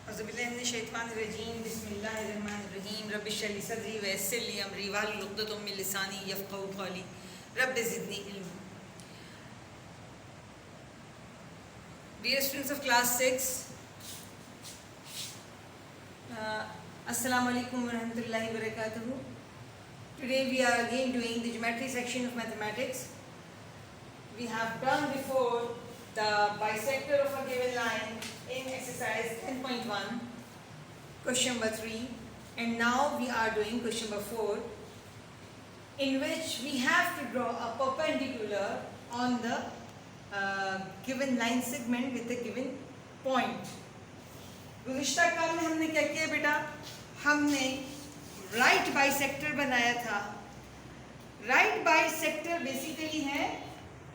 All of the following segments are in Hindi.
औज़ुबिल्लाहिमिनश्शैतानिर्रजीम बिस्मिल्लाहिर्रहमानिर्रहीम रब्बिश्रह ली सदरी वयस्सिर ली अमरी वहलुल उक़दतम मिन लिसानी यफ़क़हू क़ौली rabbi ज़िदनी इल्मा। Dear students of class 6, Assalamu alaikum wa rahmatullahi wa barakatuhu. Today we are again doing the geometry section of mathematics. We have done before the bisector of a given line in exercise 10.1, question number 3, and now we are doing question number 4, in which we have to draw a perpendicular on the given line segment with a given point. गुज़िश्ता काम में हमने क्या किया बेटा, हमने राइट बाइसेक्टर बनाया था. राइट बाइसेक्टर बेसिकली है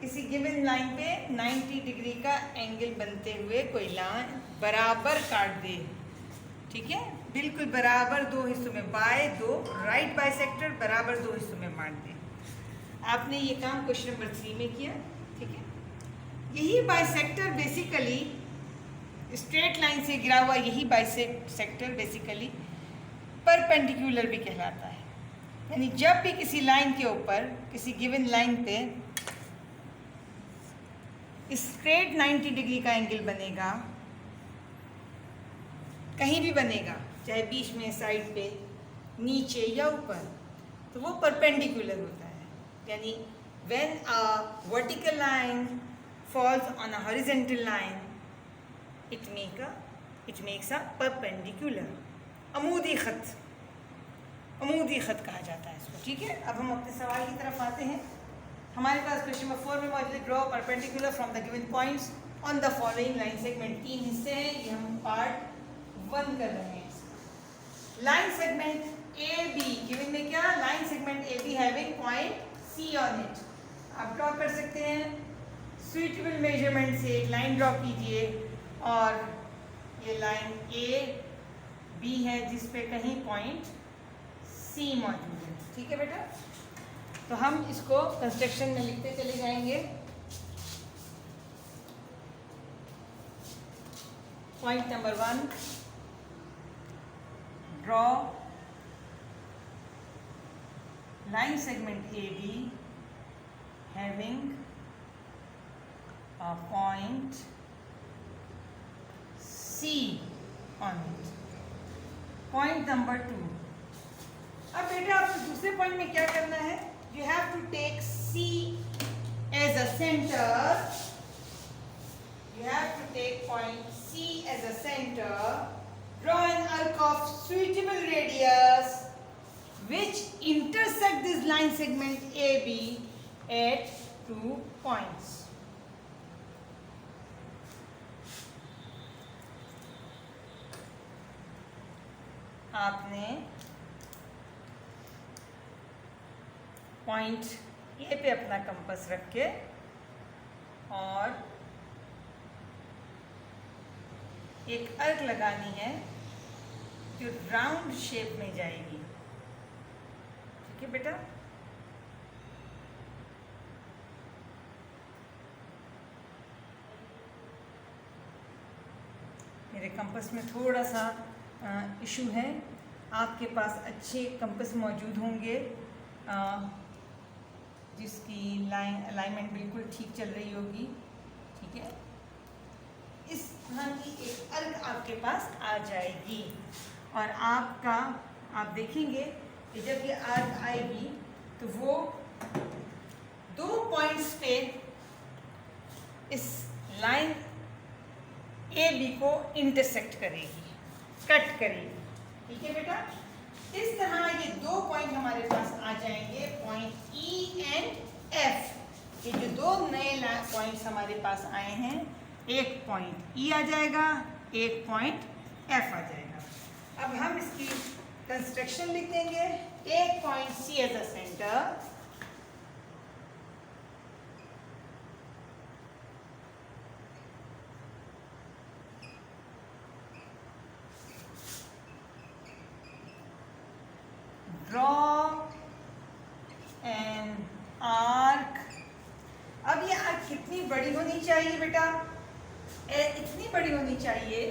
किसी गिवन लाइन पे 90 डिग्री का एंगल बनते हुए कोई लाइन बराबर काट दे. ठीक है, बिल्कुल बराबर दो हिस्सों में, बाय दो राइट बाइसेक्टर बराबर दो हिस्सों में बांट दे. आपने ये काम क्वेश्चन नंबर 3 में किया. ठीक है, यही बाइसेक्टर बेसिकली स्ट्रेट लाइन से गिरा हुआ, यही बाइसेक्टर बेसिकली परपेंडिकुलर भी कहलाता है. यानी जब भी किसी लाइन के ऊपर, किसी गिवन लाइन पे स्ट्रेट 90 डिग्री का एंगल बनेगा, कहीं भी बनेगा, चाहे बीच में, साइड पे, नीचे या ऊपर, तो वो परपेंडिकुलर होता है. यानी when a vertical line falls on a horizontal line, it makes a perpendicular. अमूदी खत कहा जाता है इसको. ठीक है, अब हम अपने सवाल की तरफ आते हैं. हमारे पास क्वेश्चन नंबर 4 में मौजूद draw perpendicular from the given points on the following line segment. 3 हिस्से हैं, ये हम पार्ट 1 कर रहे हैं. Line segment A B given में क्या, line segment A B having point C on it. आप ड्रॉ कर सकते हैं. सुइटेबल मेजरमेंट से एक लाइन ड्रॉ कीजिए और ये लाइन ए बी है जिस पे कहीं पॉइंट सी मौजूद है. ठीक है बेटा, तो हम इसको कंस्ट्रक्शन में लिखते चले जाएंगे. Point number 1, draw line segment A B having a point C on it. Point number 2. अब बेटा आपको दूसरे पॉइंट में क्या करना है, you have to take C as a center. You have to take point C as a center. Draw an arc of suitable radius which intersect this line segment AB at 2 points. आपने पॉइंट ए पे अपना कंपास रख के और एक अर्क लगानी है जो राउंड शेप में जाएगी. ठीक है बेटा, मेरे कंपास में थोड़ा सा इशू है. आपके पास अच्छे कंपास मौजूद होंगे जिसकी अलाइनमेंट बिल्कुल ठीक चल रही होगी. ठीक है, इस तरह की एक अर्क आपके पास आ जाएगी और आप देखेंगे कि जब ये अर्क आएगी तो वो 2 पॉइंट्स पे इस लाइन ए बी को इंटरसेक्ट करेगी, कट करेगी. ठीक है बेटा, इस तरह ये 2 पॉइंट हमारे पास आ जाएंगे, पॉइंट ई एंड एफ. ये जो 2 नए पॉइंट्स हमारे पास आए हैं, एक पॉइंट ई आ जाएगा, एक पॉइंट एफ आ जाएगा. अब हम इसकी कंस्ट्रक्शन लिख देंगे. एक point C as a centre, draw an arc. अब ये आर्क कितनी बड़ी होनी चाहिए बेटा, इतनी बड़ी होनी चाहिए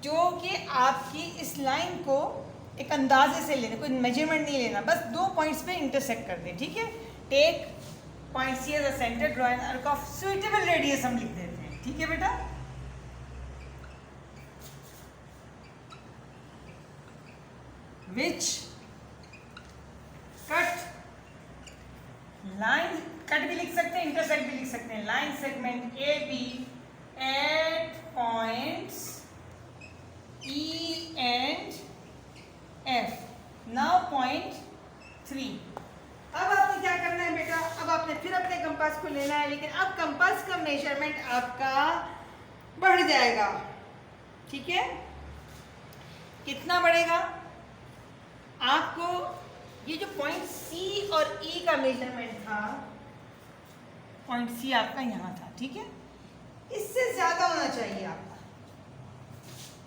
जो कि आपकी इस लाइन को एक अंदाजे से लेना, कोई मेजरमेंट नहीं लेना, बस 2 पॉइंट्स पे इंटरसेक्ट कर दें, ठीक है। Take point C as a centre, draw an arc of suitable radius हम लिख देते हैं, ठीक है बेटा। विच कट लाइन, कट भी लिख सकते हैं, इंटरसेक्ट भी लिख सकते हैं, line segment A B at points E and F. Now point 3. अब आपने क्या करना है बेटा, अब आपने फिर अपने कंपास को लेना है, लेकिन अब कंपास का मेजरमेंट आपका बढ़ जाएगा, ठीक है। कितना बढ़ेगा? आपको ये जो पॉइंट C और E का मेजरमेंट था, पॉइंट C आपका यहाँ था, ठीक है, इससे ज्यादा होना चाहिए आपका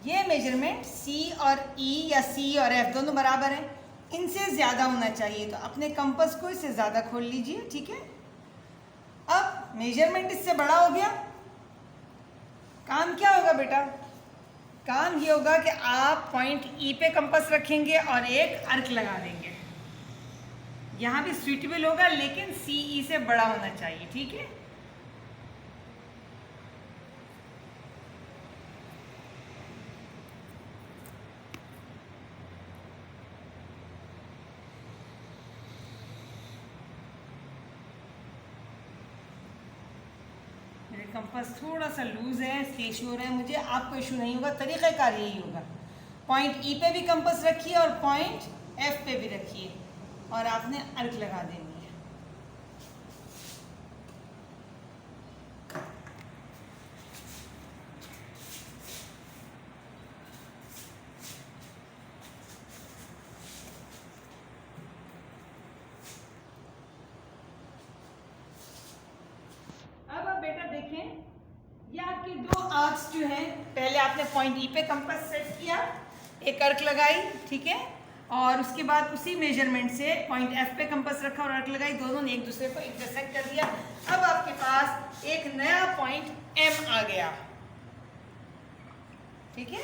ये मेजरमेंट। C और E या C और F दोनों बराबर हैं, इनसे ज़्यादा होना चाहिए, तो अपने कंपास को इससे ज़्यादा खोल लीजिए, ठीक है। अब मेजरमेंट इससे बड़ा हो गया, काम क्या होगा बेटा? काम ये होगा कि आप पॉइंट E पे कंपास रखेंगे और एक अर्क लगा देंगे। यहाँ भी सुइटेबल होगा, लेकिन CE से बड़ा होना चाहिए, ठीक है। कंपास थोड़ा सा लूज है, इसलिए इशू हो रहा है मुझे, आपको इशू नहीं होगा, तरीक़ाकार यही होगा। पॉइंट ई पे भी कंपास रखिए और पॉइंट एफ पे भी रखिए और आपने अर्क लगा देनी है। ये आपके दो आर्क्स जो हैं, पहले आपने पॉइंट ई पे कंपास सेट किया, एक अर्क लगाई, ठीक है, और उसके बाद उसी मेजरमेंट से पॉइंट एफ पे कंपास रखा और अर्क लगाई, दोनों ने एक दूसरे को इंटरसेक्ट कर दिया। अब आपके पास एक नया पॉइंट एम आ गया, ठीक है।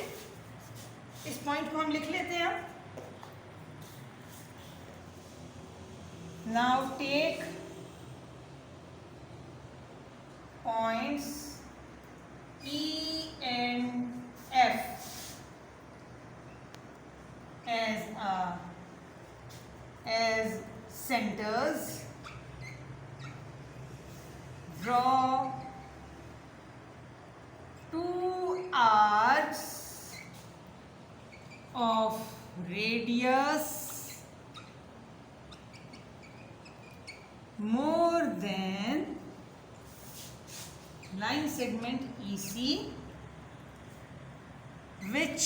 इस पॉइंट को हम लिख लेते हैं। Now take points E and F as centers. Draw two arcs of radius more than line segment EC, which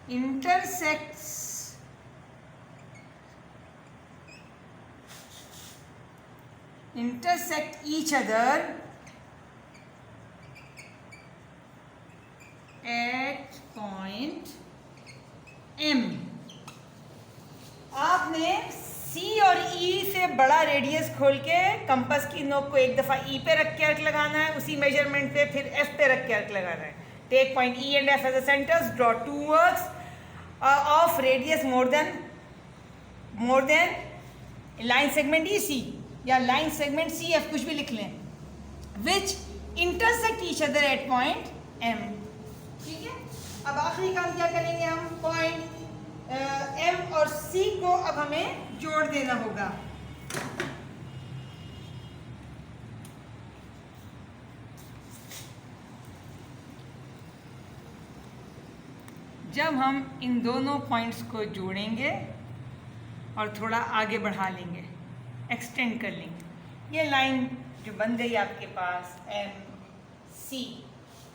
intersect each other at point M. आपने C और E से बड़ा रेडियस खोल के कंपास की नोक को एक दफ़ा E पे रख के अर्क लगाना है, उसी मेजरमेंट पे फिर F पे रख के अर्क लगाना है। Take point E and F as the centers, draw two arcs of radius more than line segment EC या line segment CF, कुछ भी लिख लें, which intersect each other at point M, ठीक है। अब आखिरी काम क्या करेंगे हम, पॉइंट M और C को अब हमें जोड़ देना होगा। जब हम इन दोनों पॉइंट्स को जोड़ेंगे और थोड़ा आगे बढ़ा लेंगे, एक्सटेंड कर लेंगे, ये लाइन जो बन गई आपके पास MC,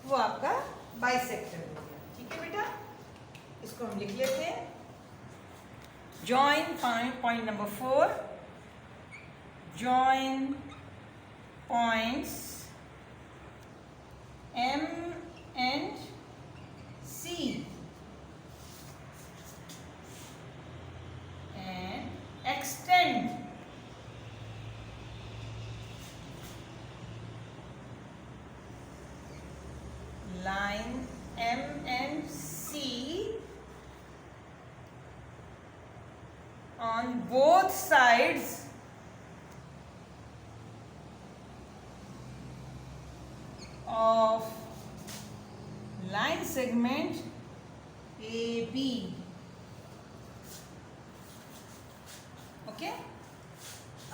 वो आपका बाइसेक्टर हो गया, ठीक है बेटा। इसको हम लिख लेते हैं। Join point number 4. Join points M and C and extend line both sides of line segment AB. Okay,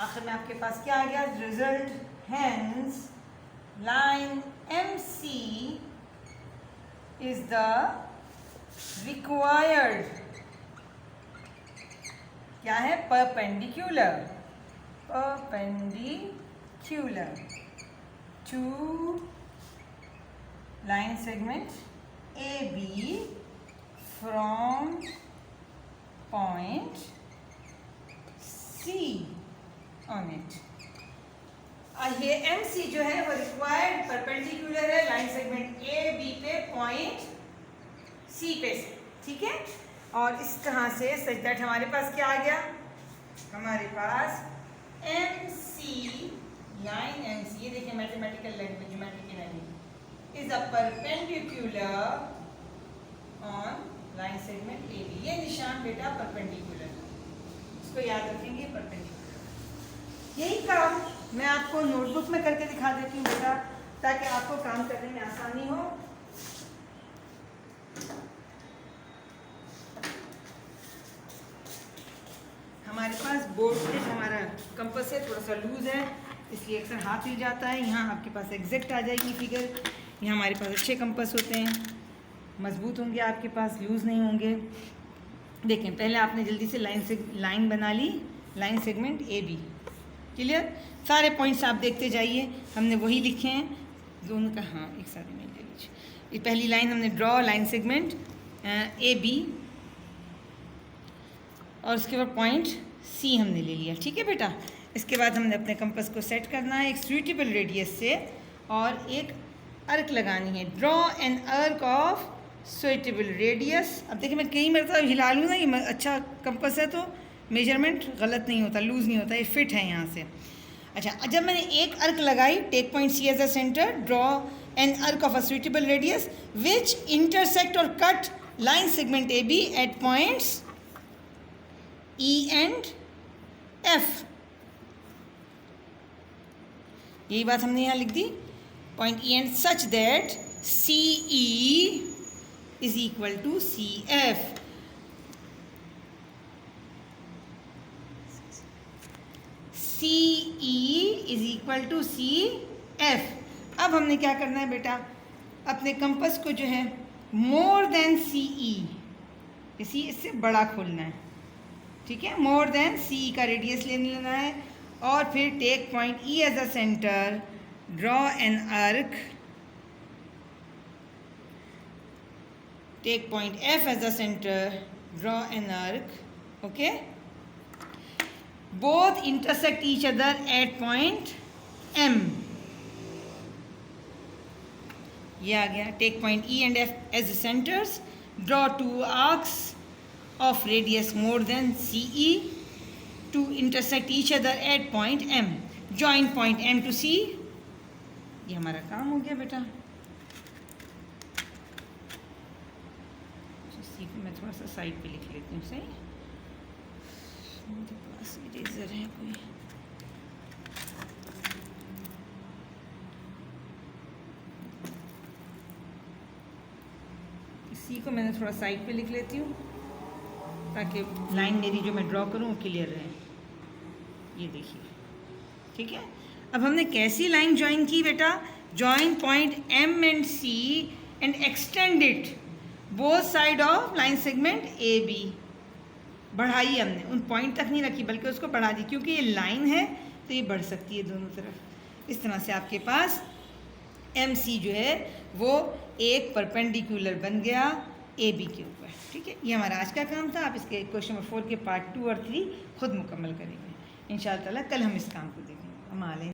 आखिर में आपके पास क्या आ गया result? Hence line MC is the required, क्या है? perpendicular to line segment AB from point C on it. ये MC जो है वो रिक्वायर्ड परपेंडिकुलर है लाइन सेगमेंट AB पे पॉइंट C पे से, ठीक है? और इस तरह से सच दैट हमारे पास क्या आ गया? हमारे पास MC, लाइन MC, ये देखिए mathematical language, geometrical language, is a perpendicular on line segment AB. ये निशान बेटा परपेंडिकुलर, इसको याद रखेंगे, परपेंडिकुलर. यही काम मैं आपको नोटबुक में करके दिखा देती हूँ बेटा, ताकि आपको काम करने में आसानी हो. हमारे पास बोर्ड पे हमारा कंपास है, थोड़ा सा लूज है, इसलिए अक्सर हाथ हिल जाता है. यहाँ आपके पास एग्जैक्ट आ जाएगी फिगर. यहाँ हमारे पास अच्छे कंपास होते हैं, मजबूत होंगे आपके पास, लूज नहीं होंगे. देखें, पहले आपने जल्दी से लाइन बना ली, लाइन सेगमेंट AB. क्लियर? सारे पॉइंट्स आप देखते जाइए, हमने वही लिखे हैं दोनों का. हाँ, एक साथ में ले लीजिए. ये पहली लाइन हमने ड्रॉ लाइन सेगमेंट AB, और उसके बाद पॉइंट C हमने ले लिया, ठीक है बेटा? इसके बाद हमने अपने कंपास को सेट करना है एक सूटेबल रेडियस से, और एक अर्क लगानी है. Draw an arc of suitable radius. अब देखिए, मैं कई मरतबा हिला लूँ ना, ये अच्छा कंपास है तो मेजरमेंट गलत नहीं होता, लूज़ नहीं होता, ये फिट है यहाँ से. अच्छा, जब मैंने एक अर्क लगाई, take point C as a centre, draw an arc of a suitable radius which intersect और cut line segment AB at points E and F. यही बात हमने यहाँ लिख दी, point E and such that CE is equal to CF. CE is equal to CF. अब हमने क्या करना है बेटा? अपने कंपास को जो है मोर देन CE, इससे बड़ा खोलना है, ठीक है? मोर देन CE का रेडियस लेना है, और फिर take point E as a centre, draw an arc, take point F as a centre, draw an arc. Okay, both intersect each other at point M. ये आ गया. Take point E and F as the centers, draw two arcs of radius more than CE to intersect each other at point M. Join point M to C. ये हमारा काम हो गया बेटा. C को मैं थोड़ा सा साइड पे लिख लेती हूँ. सही, मेरे पास इरेजर है कोई. C को मैंने थोड़ा साइड पे लिख लेती हूँ, ताकि लाइन मेरी जो मैं ड्रॉ करूँ वो क्लियर रहे. ये देखिए, ठीक है? अब हमने कैसी लाइन ज्वाइन की बेटा? Join point M and C and extend it both side of line segment AB. बढ़ाई हमने, उन पॉइंट तक नहीं रखी बल्कि उसको बढ़ा दी, क्योंकि ये लाइन है तो ये बढ़ सकती है दोनों तरफ. इस तरह से आपके पास MC जो है वो एक परपेंडिकुलर बन गया AB के ऊपर. ठीक है, ये हमारा आज का काम था. आप इसके क्वेश्चन नंबर 4 के पार्ट 2 और 3 खुद मुकम्मल करेंगे इंशाअल्लाह ताला. कल हम इस काम को देखेंगे. हम